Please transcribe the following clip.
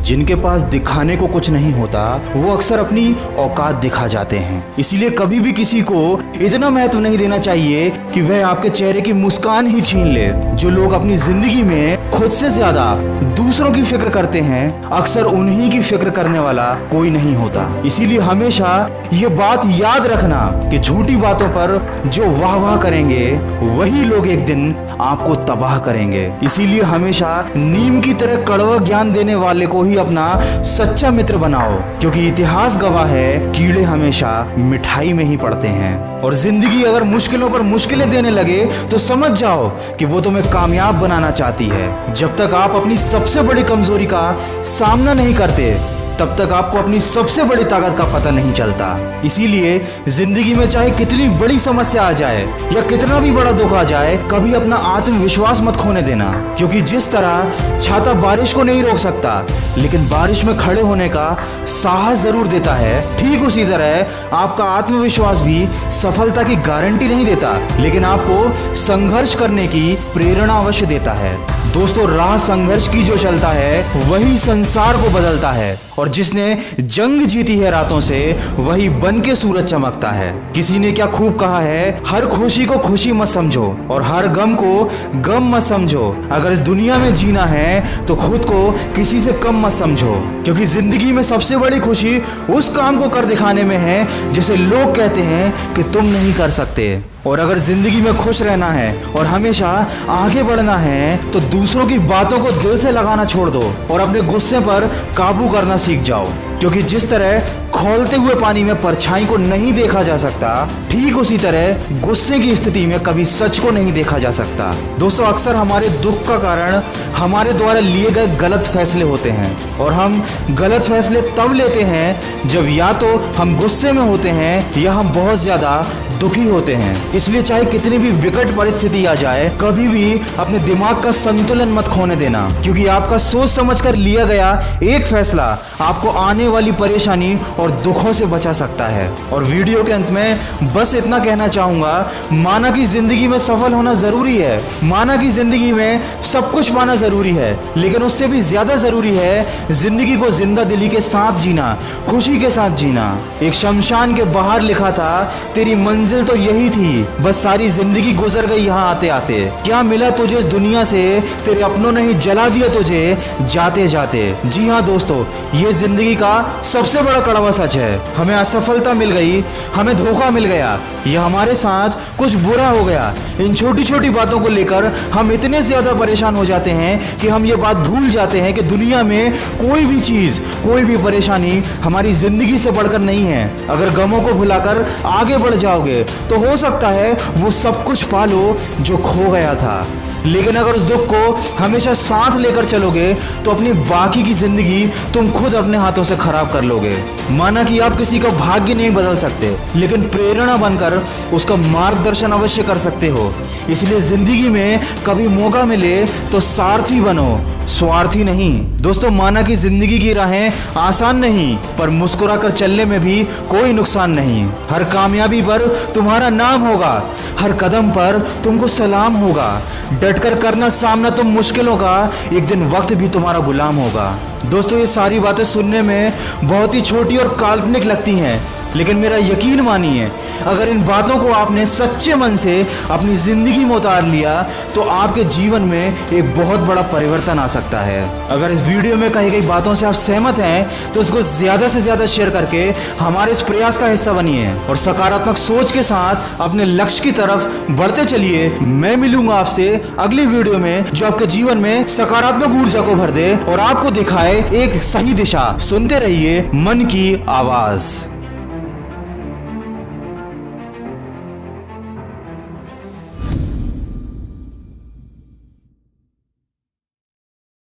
जिनके पास दिखाने को कुछ नहीं होता वो अक्सर अपनी औकात दिखा जाते हैं। इसीलिए कभी भी किसी को इतना महत्व नहीं देना चाहिए कि वह आपके चेहरे की मुस्कान ही छीन ले। जो लोग अपनी जिंदगी में खुद से ज्यादा दूसरों की फिक्र करते हैं, अक्सर उन्हीं की फिक्र करने वाला कोई नहीं होता। इसीलिए हमेशा ये बात याद रखना कि झूठी बातों पर जो वाह वाह करेंगे वही लोग एक दिन आपको तबाह करेंगे। इसीलिए हमेशा नीम की तरह कड़वा ज्ञान देने वाले को ही अपना सच्चा मित्र बनाओ, क्योंकि इतिहास गवाह है कीड़े हमेशा मिठाई में ही पड़ते हैं। और जिंदगी अगर मुश्किलों पर मुश्किलें देने लगे तो समझ जाओ कि वो तुम्हें कामयाब बनाना चाहती है। जब तक आप अपनी सबसे बड़ी कमजोरी का सामना नहीं करते तब तक आपको अपनी सबसे बड़ी ताकत का पता नहीं चलता। इसीलिए जिंदगी में चाहे कितनी बड़ी समस्या आ जाए या कितना भी बड़ा दुख आ जाए, कभी अपना आत्मविश्वास मत खोने देना, क्योंकि जिस तरह छाता बारिश को नहीं रोक सकता लेकिन बारिश में खड़े होने का साहस जरूर देता है, ठीक उसी तरह आपका आत्मविश्वास भी सफलता की गारंटी नहीं देता लेकिन आपको संघर्ष करने की प्रेरणा अवश्य देता है। दोस्तों, राह संघर्ष की जो चलता है वही संसार को बदलता है, और जिसने जंग जीती है रातों से वही बन के सूरज चमकता है। किसी ने क्या खूब कहा है, हर खुशी को खुशी मत समझो और हर गम को गम मत समझो। अगर इस दुनिया में जीना है तो खुद को किसी से कम मत समझो, क्योंकि जिंदगी में सबसे बड़ी खुशी उस काम को कर दिखाने में है जिसे लोग कहते हैं कि तुम नहीं कर सकते। और अगर जिंदगी में खुश रहना है और हमेशा आगे बढ़ना है तो दूसरों की बातों को दिल से लगाना छोड़ दो और अपने गुस्से पर काबू करना सीख जाओ, क्योंकि जिस तरह खौलते हुए पानी में परछाई को नहीं देखा जा सकता, ठीक उसी तरह गुस्से की स्थिति में कभी सच को नहीं देखा जा सकता। दोस्तों, अक्सर हमारे दुख का कारण हमारे द्वारा लिए गए गलत फैसले होते हैं, और हम गलत फैसले तब लेते हैं जब या तो हम गुस्से में होते हैं या हम बहुत ज्यादा दुखी होते हैं। इसलिए चाहे कितनी भी विकट परिस्थिति आ जाए, कभी भी अपने दिमाग का संतुलन मत खोने देना, क्योंकि आपका सोच समझकर लिया गया एक फैसला आपको आने वाली परेशानी और दुखों से बचा सकता है। और वीडियो के अंत में बस इतना कहना चाहूंगा, माना कि जिंदगी में सफल होना जरूरी है, माना कि जिंदगी में सब कुछ पाना जरूरी है, लेकिन उससे भी ज्यादा जरूरी है जिंदगी को जिंदा दिली के साथ जीना, खुशी के साथ जीना। एक शमशान के बाहर लिखा था, तेरी मंजिल तो यही थी, बस सारी जिंदगी गुजर गई यहाँ आते आते। क्या मिला तुझे इस दुनिया से, तेरे अपनों ने ही जला दिया तुझे जाते जाते। जी हाँ दोस्तों, ये जिंदगी का सबसे बड़ा कड़वा सच है। हमें असफलता मिल गई, हमें धोखा मिल गया, या हमारे साथ कुछ बुरा हो गया। इन छोटी छोटी बातों को लेकर हम इतने ज्यादा परेशान हो जाते हैं कि हम ये बात भूल जाते हैं कि दुनिया में कोई भी चीज, कोई भी परेशानी हमारी जिंदगी से बढ़कर नहीं है। अगर गमों को भुलाकर आगे बढ़ जाओगे तो हो सकता है वो सब कुछ पालो जो खो गया था, लेकिन अगर उस दुख को हमेशा साथ लेकर चलोगे तो अपनी बाकी की जिंदगी तुम खुद अपने हाथों से खराब कर लोगे। माना कि आप किसी का भाग्य नहीं बदल सकते, लेकिन प्रेरणा बनकर उसका मार्गदर्शन अवश्य कर सकते हो। इसलिए जिंदगी में कभी मौका मिले तो सारथी बनो, स्वार्थी नहीं। दोस्तों, माना कि जिंदगी की राहें आसान नहीं, पर मुस्कुराकर चलने में भी कोई नुकसान नहीं। हर कामयाबी पर तुम्हारा नाम होगा, हर कदम पर तुमको सलाम होगा। डटकर करना सामना तुम मुश्किलों का, एक दिन वक्त भी तुम्हारा गुलाम होगा। दोस्तों, ये सारी बातें सुनने में बहुत ही छोटी और काल्पनिक लगती हैं, लेकिन मेरा यकीन मानिए, अगर इन बातों को आपने सच्चे मन से अपनी जिंदगी में उतार लिया तो आपके जीवन में एक बहुत बड़ा परिवर्तन आ सकता है। अगर इस वीडियो में कही गई बातों से आप सहमत हैं तो इसको ज्यादा से ज्यादा शेयर करके हमारे इस प्रयास का हिस्सा बनिए और सकारात्मक सोच के साथ अपने लक्ष्य की तरफ बढ़ते चलिए। मैं मिलूंगा आपसे अगली वीडियो में जो आपके जीवन में सकारात्मक ऊर्जा को भर दे और आपको दिखाए एक सही दिशा। सुनते रहिए मन की आवाज।